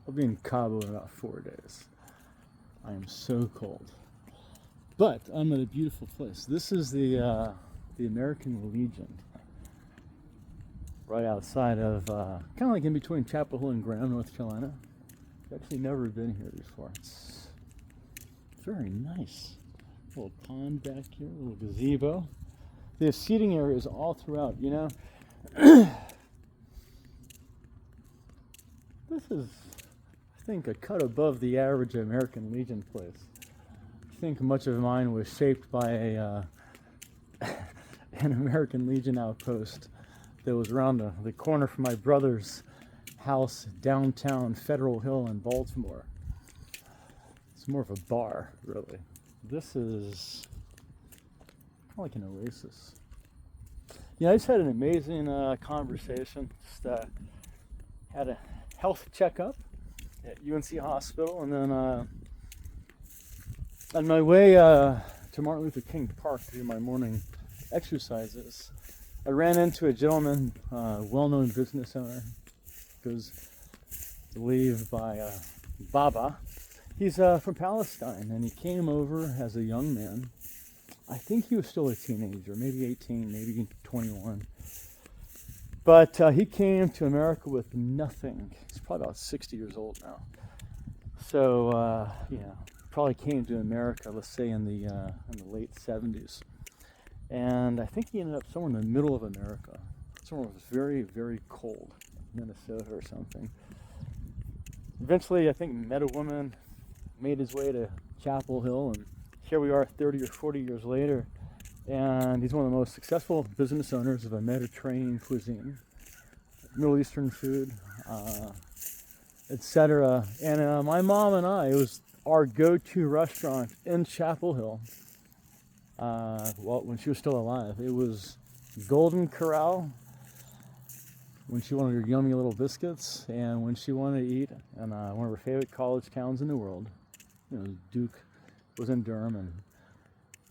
I'll be in Cabo in about 4 days. I am so cold. But I'm at a beautiful place. This is the American Legion, right outside of, kind of like in between Chapel Hill and Graham, North Carolina. I've actually never been here before. It's very nice. A little pond back here, a little gazebo. They have seating areas all throughout, you know. This is, I think, a cut above the average American Legion place. I think much of mine was shaped by an American Legion outpost that was around the corner from my brother's house downtown Federal Hill in Baltimore. It's more of a bar, really. This is kind of like an oasis. Yeah, I just had an amazing conversation. Just had a health checkup at UNC Hospital, and then on my way to Martin Luther King Park to do my morning exercises, I ran into a gentleman, well-known business owner, goes believed by Baba. He's from Palestine, and he came over as a young man. I think he was still a teenager, maybe 18, maybe 21. But he came to America with nothing. He's probably about 60 years old now. So, probably came to America, let's say in the late 70s. And I think he ended up somewhere in the middle of America. Somewhere that was very, very cold, Minnesota or something. Eventually, I think met a woman, made his way to Chapel Hill, and here we are 30 or 40 years later. And he's one of the most successful business owners of a Mediterranean cuisine, Middle Eastern food, etc. And my mom and I, it was our go-to restaurant in Chapel Hill. When she was still alive, it was Golden Corral when she wanted her yummy little biscuits, and when she wanted to eat in one of her favorite college towns in the world. You know, Duke was in Durham, and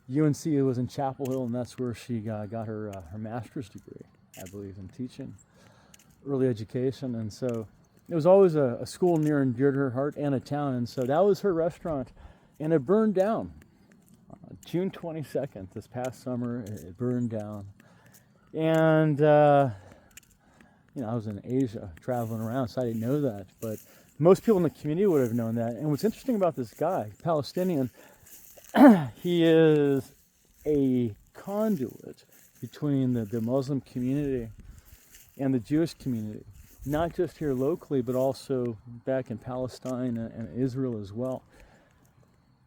UNC was in Chapel Hill, and that's where she got her master's degree, I believe, in teaching, early education. And so it was always a school near and dear to her heart, and a town. And so that was her restaurant, and it burned down. June 22nd, this past summer, it burned down. And, I was in Asia traveling around, so I didn't know that. But most people in the community would have known that. And what's interesting about this guy, Palestinian, he is a conduit between the Muslim community and the Jewish community, not just here locally, but also back in Palestine and Israel as well.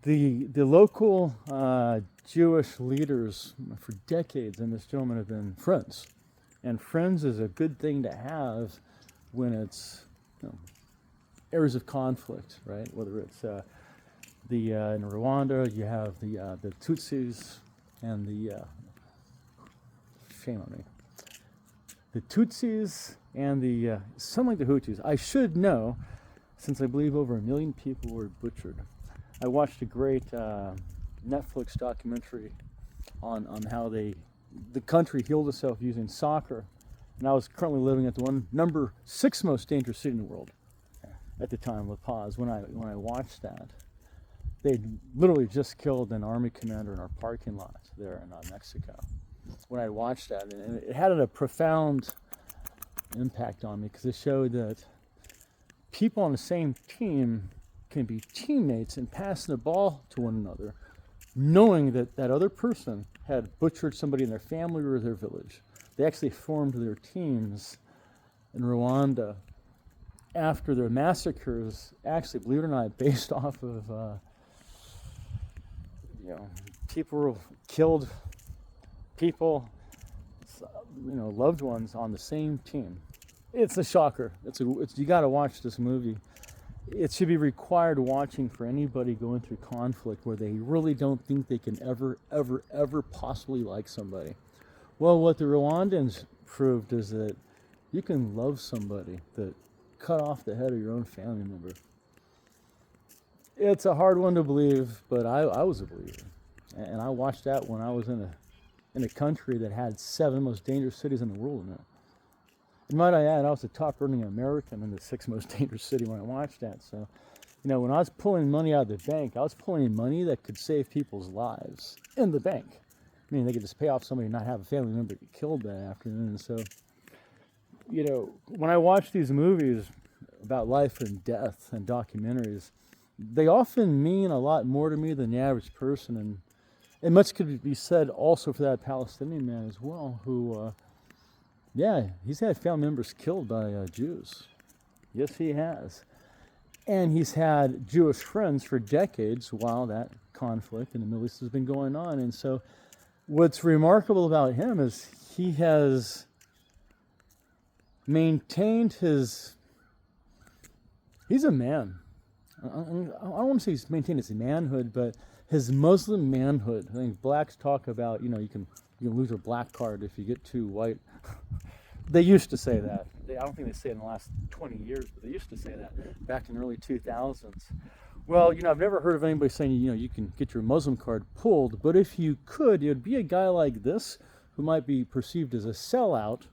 The local Jewish leaders for decades and this gentleman have been friends. And friends is a good thing to have when it's areas of conflict, right? Whether it's in Rwanda, you have the Tutsis and shame on me. The Tutsis and something like the Hutus. I should know, since I believe over 1 million people were butchered. I watched a great Netflix documentary on how the country healed itself using soccer. And I was currently living at the number 6 most dangerous city in the world at the time, La Paz. When I watched that, they literally just killed an army commander in our parking lot there in Mexico. When I watched that, and it had a profound impact on me, because it showed that people on the same team can be teammates and passing the ball to one another, knowing that that other person had butchered somebody in their family or their village. They actually formed their teams in Rwanda after their massacres, actually, believe it or not, based off of, people were killed, people, loved ones on the same team. It's a shocker. You got to watch this movie. It should be required watching for anybody going through conflict where they really don't think they can ever, ever, ever possibly like somebody. Well, what the Rwandans proved is that you can love somebody that cut off the head of your own family member. It's a hard one to believe, but I was a believer. And I watched that when I was in a country that had 7 most dangerous cities in the world in it. And might I add, I was a top earning American in the sixth most dangerous city when I watched that. So, when I was pulling money out of the bank, I was pulling money that could save people's lives in the bank. I mean, they could just pay off somebody and not have a family member get killed that afternoon. So, when I watch these movies about life and death and documentaries, they often mean a lot more to me than the average person. And much could be said also for that Palestinian man as well, who, he's had family members killed by Jews. Yes, he has. And he's had Jewish friends for decades while that conflict in the Middle East has been going on. And so what's remarkable about him is he has maintained he's a man. I don't want to say he's maintained his manhood, but his Muslim manhood. I think blacks talk about, you can lose your black card if you get too white. They used to say that. I don't think they say it in the last 20 years, but they used to say that back in the early 2000s. Well, I've never heard of anybody saying, you can get your Muslim card pulled, but if you could, it would be a guy like this who might be perceived as a sellout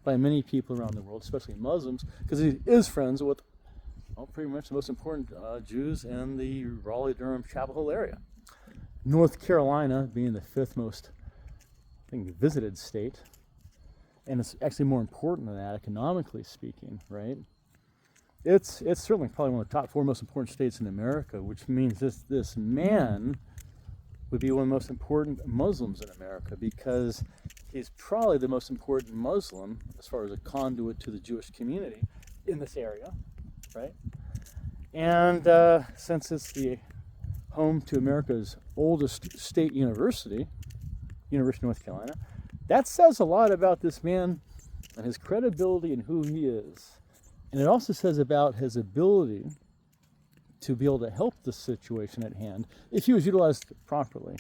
by many people around the world, especially Muslims, because he is friends with pretty much the most important Jews in the Raleigh-Durham Chapel Hill area. North Carolina being the fifth most, visited state. And it's actually more important than that, economically speaking, right? It's certainly probably one of the top 4 most important states in America, which means this man would be one of the most important Muslims in America, because he's probably the most important Muslim as far as a conduit to the Jewish community in this area, right? And since it's the home to America's oldest state university, University of North Carolina, that says a lot about this man and his credibility and who he is. And it also says about his ability to be able to help the situation at hand if he was utilized properly.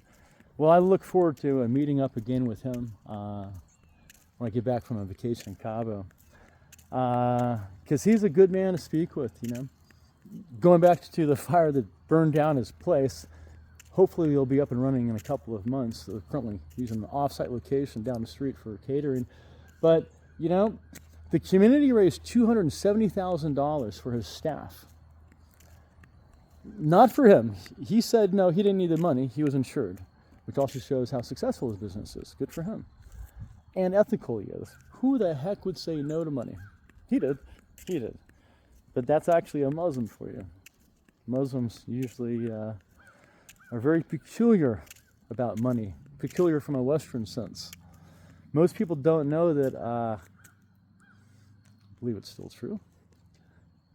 Well, I look forward to meeting up again with him when I get back from a vacation in Cabo. Because he's a good man to speak with, Going back to the fire that burned down his place, hopefully he'll be up and running in a couple of months. They're currently using an off-site location down the street for catering. But, the community raised $270,000 for his staff. Not for him. He said no, he didn't need the money. He was insured, which also shows how successful his business is. Good for him. And ethical he is. Who the heck would say no to money? He did. But that's actually a Muslim for you. Muslims usually are very peculiar about money, peculiar from a Western sense. Most people don't know that, I believe it's still true,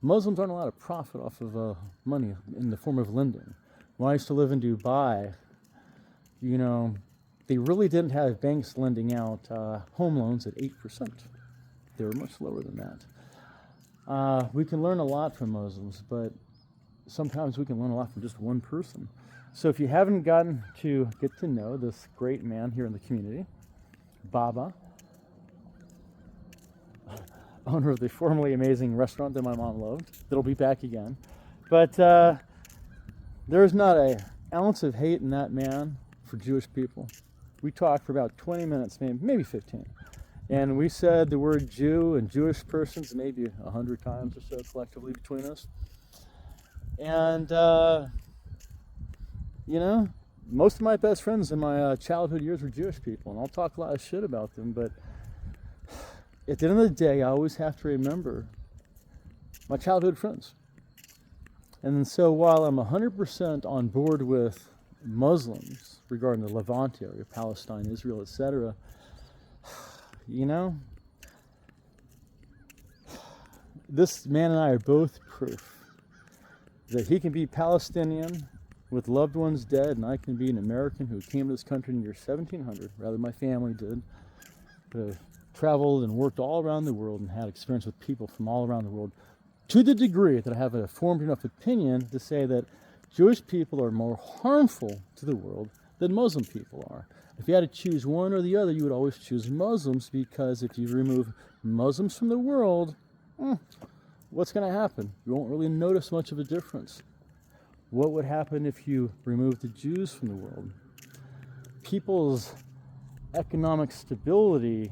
Muslims aren't allowed to profit off of money in the form of lending. When I used to live in Dubai, they really didn't have banks lending out home loans at 8%. They were much lower than that. We can learn a lot from Muslims, but sometimes we can learn a lot from just one person. So if you haven't gotten to get to know this great man here in the community, Baba, owner of the formerly amazing restaurant that my mom loved, that'll be back again. But there's not an ounce of hate in that man for Jewish people. We talked for about 20 minutes, maybe 15. And we said the word Jew and Jewish persons maybe 100 times or so collectively between us. And, most of my best friends in my childhood years were Jewish people, and I'll talk a lot of shit about them, but at the end of the day, I always have to remember my childhood friends. And so while I'm 100% on board with Muslims regarding the Levant area, Palestine, Israel, etc., this man and I are both proof that he can be Palestinian with loved ones dead, and I can be an American who came to this country in the year 1700, rather my family did, but traveled and worked all around the world and had experience with people from all around the world, to the degree that I have a formed enough opinion to say that Jewish people are more harmful to the world than Muslim people are. If you had to choose one or the other, you would always choose Muslims, because if you remove Muslims from the world, what's going to happen? You won't really notice much of a difference. What would happen if you removed the Jews from the world? People's economic stability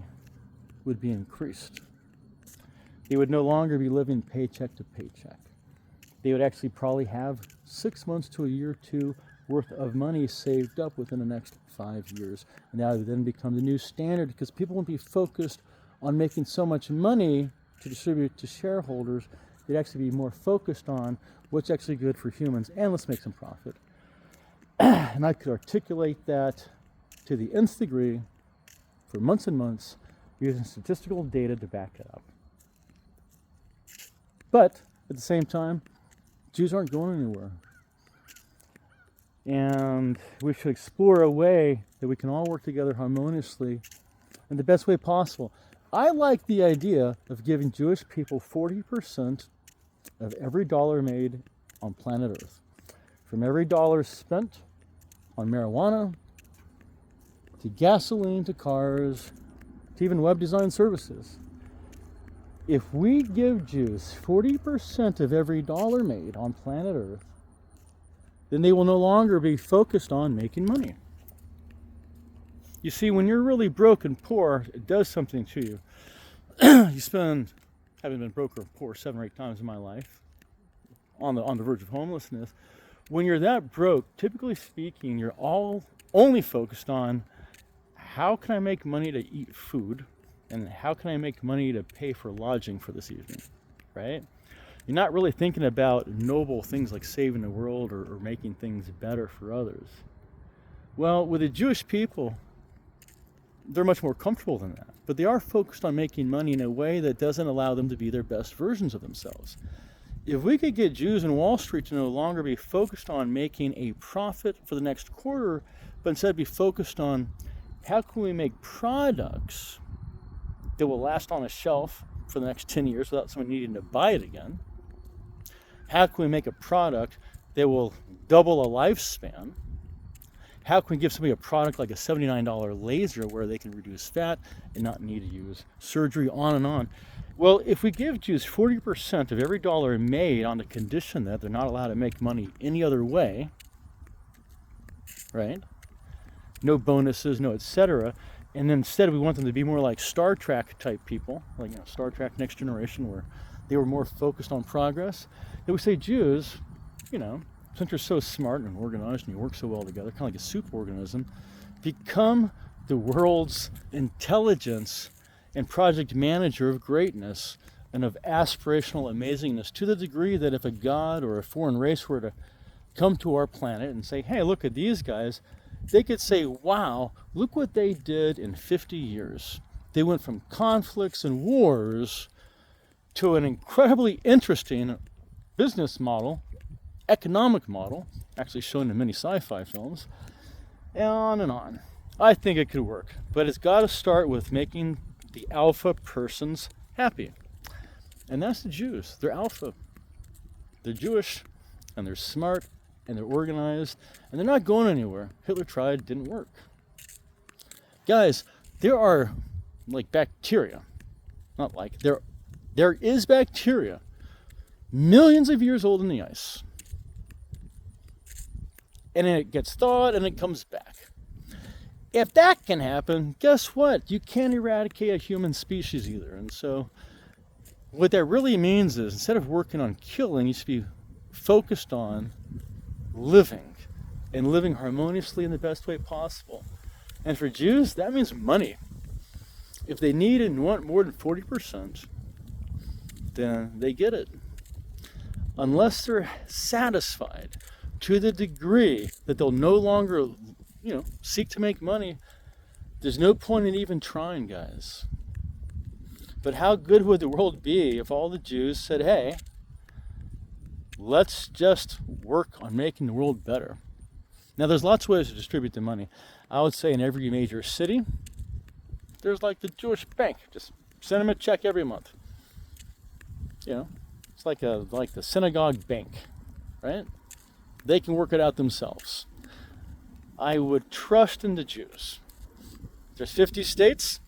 would be increased. They would no longer be living paycheck to paycheck. They would actually probably have 6 months to a year or two worth of money saved up within the next 5 years. And that would then become the new standard because people won't be focused on making so much money to distribute to shareholders. They'd actually be more focused on what's actually good for humans and let's make some profit. And I could articulate that to the nth degree for months and months using statistical data to back it up. But at the same time, Jews aren't going anywhere. And we should explore a way that we can all work together harmoniously in the best way possible. I like the idea of giving Jewish people 40% of every dollar made on planet Earth. From every dollar spent on marijuana, to gasoline, to cars, to even web design services. If we give Jews 40% of every dollar made on planet Earth, then they will no longer be focused on making money. You see, when you're really broke and poor, it does something to you. Having been broke or poor 7 or 8 times in my life, on the verge of homelessness, when you're that broke, typically speaking, you're only focused on how can I make money to eat food and how can I make money to pay for lodging for this evening, right? You're not really thinking about noble things like saving the world or making things better for others. Well, with the Jewish people, they're much more comfortable than that. But they are focused on making money in a way that doesn't allow them to be their best versions of themselves. If we could get Jews in Wall Street to no longer be focused on making a profit for the next quarter, but instead be focused on how can we make products that will last on a shelf for the next 10 years without someone needing to buy it again? How can we make a product that will double a lifespan? How can we give somebody a product like a $79 laser where they can reduce fat and not need to use surgery, on and on? Well, if we give Jews 40% of every dollar made on the condition that they're not allowed to make money any other way, right? No bonuses, no etc. And then instead we want them to be more like Star Trek type people, like Star Trek Next Generation, where they were more focused on progress. Then we say, Jews, since you're so smart and organized and you work so well together, kind of like a soup organism, become the world's intelligence and project manager of greatness and of aspirational amazingness, to the degree that if a god or a foreign race were to come to our planet and say, hey, look at these guys, they could say, wow, look what they did in 50 years. They went from conflicts and wars to an incredibly interesting business model, economic model, actually shown in many sci-fi films, and on and on. I think it could work, but it's got to start with making the alpha persons happy. And that's the Jews. They're alpha. They're Jewish, and they're smart, and they're organized, and they're not going anywhere. Hitler tried, didn't work. Guys, there are bacteria. There is bacteria millions of years old in the ice. And then it gets thawed and it comes back. If that can happen, guess what? You can't eradicate a human species either. And so what that really means is, instead of working on killing, you should be focused on living, and living harmoniously in the best way possible. And for Jews, that means money. If they need and want more than 40%, then they get it. Unless they're satisfied to the degree that they'll no longer, seek to make money, there's no point in even trying, guys. But how good would the world be if all the Jews said, hey, let's just work on making the world better? Now, there's lots of ways to distribute the money. I would say in every major city, there's the Jewish bank. Just send them a check every month. It's like the synagogue bank, right? They can work it out themselves. I would trust in the Jews. There's 50 states,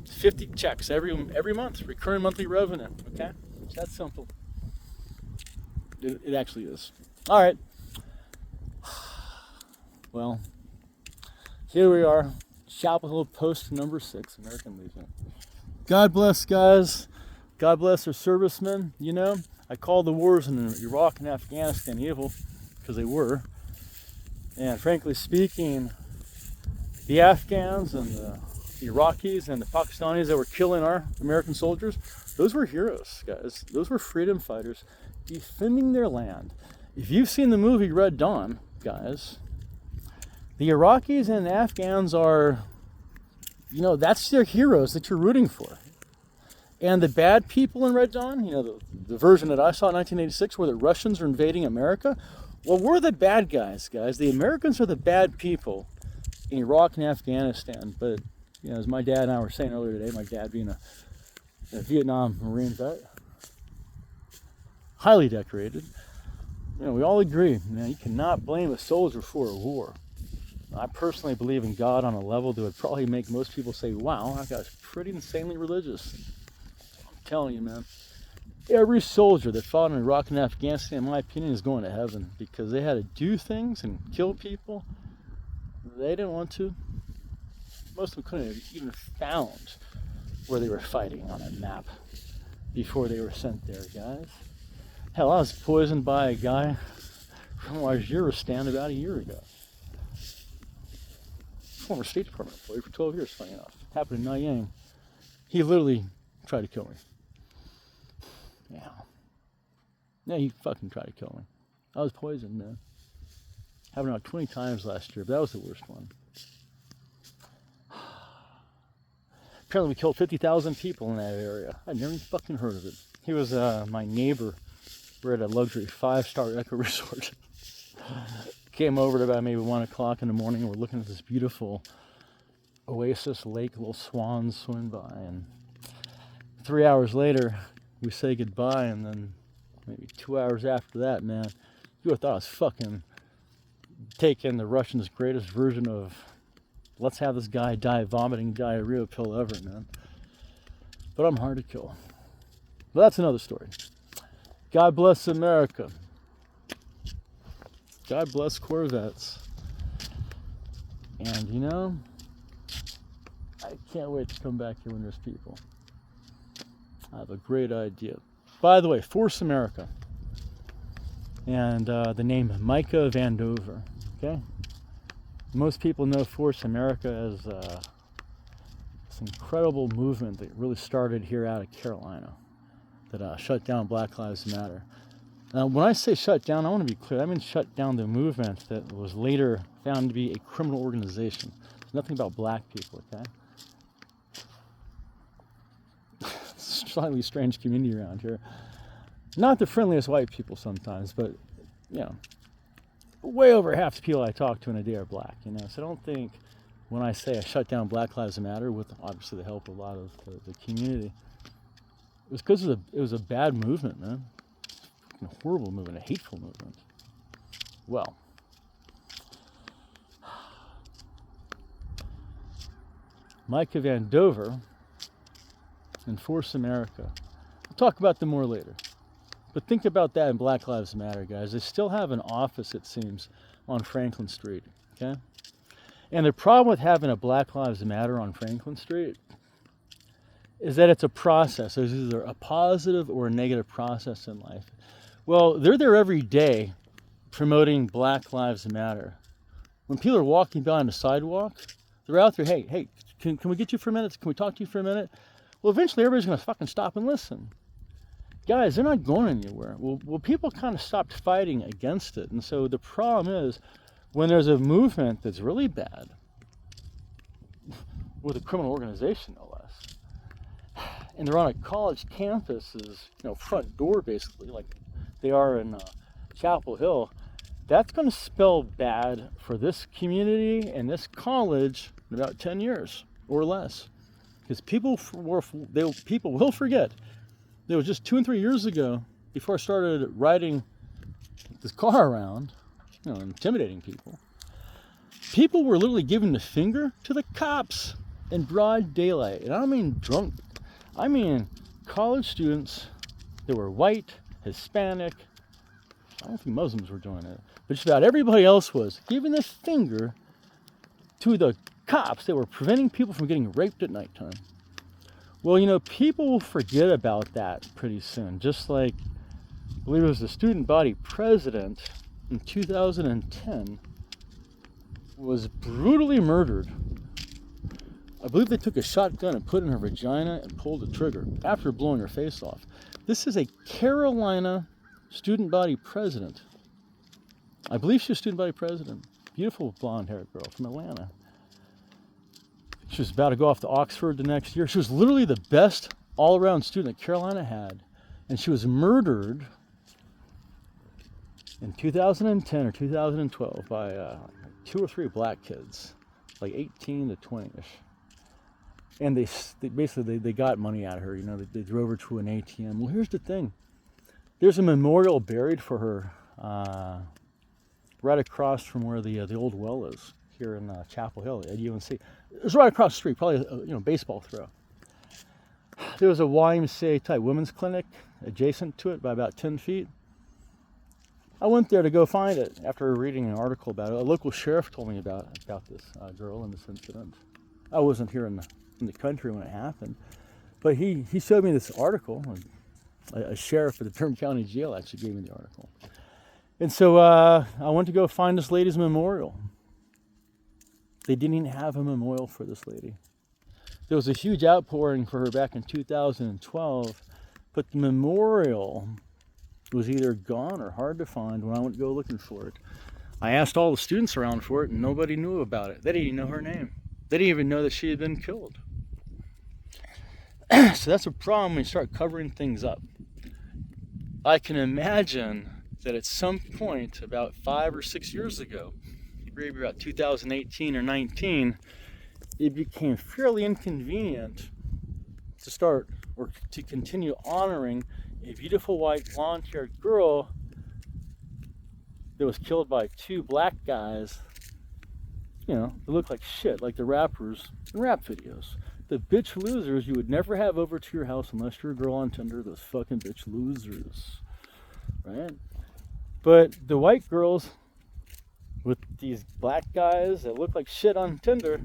50 checks every month, recurring monthly revenue. Okay, it's that simple. It actually is. All right. Well, here we are, Chapel Hill Post number 6, American Legion. God bless, guys. God bless their servicemen, you know. I call the wars in Iraq and Afghanistan evil, because they were. And frankly speaking, the Afghans and the Iraqis and the Pakistanis that were killing our American soldiers, those were heroes, guys. Those were freedom fighters defending their land. If you've seen the movie Red Dawn, guys, the Iraqis and the Afghans are, you know, that's their heroes that you're rooting for. And the bad people in Red Dawn, you know, the version that I saw in 1986 where the Russians are invading America, well, we're the bad guys. The Americans are the bad people in Iraq and Afghanistan. But, you know, as my dad and I were saying earlier today, my dad being a Vietnam Marine vet, highly decorated, you know, we all agree, man, you cannot blame a soldier for a war. I personally believe in God on a level that would probably make most people say, wow, that guy's pretty insanely religious. I'm telling you, man, every soldier that fought in Iraq and Afghanistan, in my opinion, is going to heaven because they had to do things and kill people they didn't want to. Most of them couldn't have even found where they were fighting on a map before they were sent there, guys. Hell, I was poisoned by a guy from Waziristan about a year ago. Former State Department employee for 12 years, funny enough. Happened in Nanyang. He literally tried to kill me. Yeah, he fucking tried to kill me. I was poisoned, man. Happened about 20 times last year, but that was the worst one. Apparently we killed 50,000 people in that area. I'd never even fucking heard of it. He was my neighbor. We're at a luxury 5-star eco resort. Came over at about maybe 1 o'clock in the morning, and we're looking at this beautiful oasis lake, little swans swim by, and 3 hours later, we say goodbye, and then maybe 2 hours after that, man, you would have thought I was fucking taking the Russians' greatest version of let's have this guy die vomiting diarrhea pill ever, man. But I'm hard to kill. But that's another story. God bless America. God bless Corvettes. And you know, I can't wait to come back here when there's people. I have a great idea. By the way, Force America. And the name Micah Vandover. Okay? Most people know Force America as this incredible movement that really started here out of Carolina that shut down Black Lives Matter. Now, when I say shut down, I want to be clear. I mean shut down the movement that was later found to be a criminal organization. It's nothing about black people, okay? It's a slightly strange community around here. Not the friendliest white people sometimes, but, you know, way over half the people I talk to in a day are black, you know? So don't think when I say I shut down Black Lives Matter, with obviously the help of a lot of the community, it was because it was a bad movement, man. A horrible movement, a hateful movement. Well, Micah Vandover and Force America. We'll talk about them more later. But think about that in Black Lives Matter, guys. They still have an office, it seems, on Franklin Street, okay? And the problem with having a Black Lives Matter on Franklin Street is that it's a process. There's either a positive or a negative process in life. Well, they're there every day promoting Black Lives Matter. When people are walking by on the sidewalk, they're out there, hey, can we get you for a minute? Can we talk to you for a minute? Well, eventually everybody's going to fucking stop and listen. Guys, they're not going anywhere. Well, people kind of stopped fighting against it. And so the problem is when there's a movement that's really bad, with a criminal organization, no less, and they're on a college campus's, front door, basically, like they are in Chapel Hill, that's going to spell bad for this community and this college in about 10 years or less. Because people will forget. It was just 2 and 3 years ago, before I started riding this car around, intimidating people. People were literally giving the finger to the cops in broad daylight. And I don't mean drunk. I mean college students that were white, Hispanic. I don't think Muslims were doing it. But just about everybody else was giving the finger to the cops that were preventing people from getting raped at nighttime. Well, you know, people will forget about that pretty soon. Just like, I believe it was the student body president in 2010 was brutally murdered. I believe they took a shotgun and put it in her vagina and pulled the trigger after blowing her face off. This is a Carolina student body president. I believe she was student body president. Beautiful blonde-haired girl from Atlanta. She was about to go off to Oxford the next year. She was literally the best all-around student that Carolina had. And she was murdered in 2010 or 2012 by 2 or 3 black kids, like 18 to 20-ish. And they basically got money out of her. You know, they drove her to an ATM. Well, here's the thing. There's a memorial buried for her right across from where the old well is here in Chapel Hill at UNC. It was right across the street, probably a baseball throw. There was a YMCA type women's clinic adjacent to it by about 10 feet. I went there to go find it after reading an article about it. A local sheriff told me about this girl and this incident. I wasn't here in the country when it happened, but he showed me this article. A sheriff at the Durham County Jail actually gave me the article. And so I went to go find this lady's memorial. They didn't even have a memorial for this lady. There was a huge outpouring for her back in 2012, but the memorial was either gone or hard to find when I went to go looking for it. I asked all the students around for it, and nobody knew about it. They didn't even know her name. They didn't even know that she had been killed. So that's a problem when you start covering things up. I can imagine that at some point about 5 or 6 years ago, maybe about 2018 or 19, it became fairly inconvenient to start or to continue honoring a beautiful white blonde-haired girl that was killed by 2 black guys, you know, that look like shit, like the rappers in rap videos. The bitch losers you would never have over to your house unless you're a girl on Tinder, those fucking bitch losers, right? But the white girls with these black guys that look like shit on Tinder,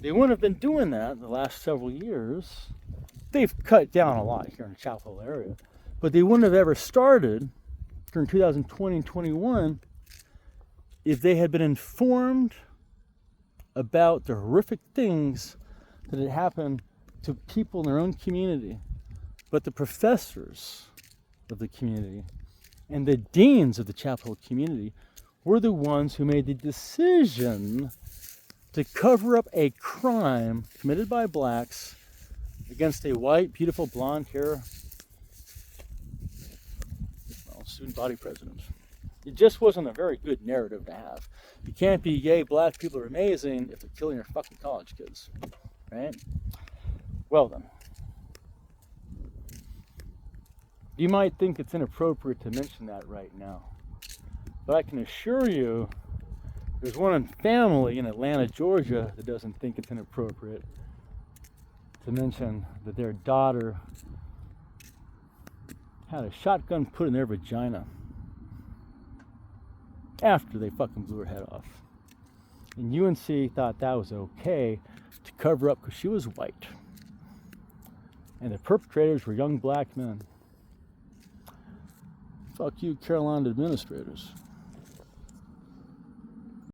they wouldn't have been doing that in the last several years. They've cut down a lot here in the Chapel Hill area, but they wouldn't have ever started during 2020 and 21 if they had been informed about the horrific things that had happened to people in their own community. But the professors of the community and the deans of the Chapel Hill community were the ones who made the decision to cover up a crime committed by blacks against a white, beautiful, blonde hair student body president. It just wasn't a very good narrative to have. You can't be, yay, black people are amazing if they're killing your fucking college kids, right? Well then. You might think it's inappropriate to mention that right now, but I can assure you there's one family in Atlanta, Georgia that doesn't think it's inappropriate to mention that their daughter had a shotgun put in their vagina after they fucking blew her head off. And UNC thought that was okay to cover up because she was white. And the perpetrators were young black men. Fuck you, Carolina administrators.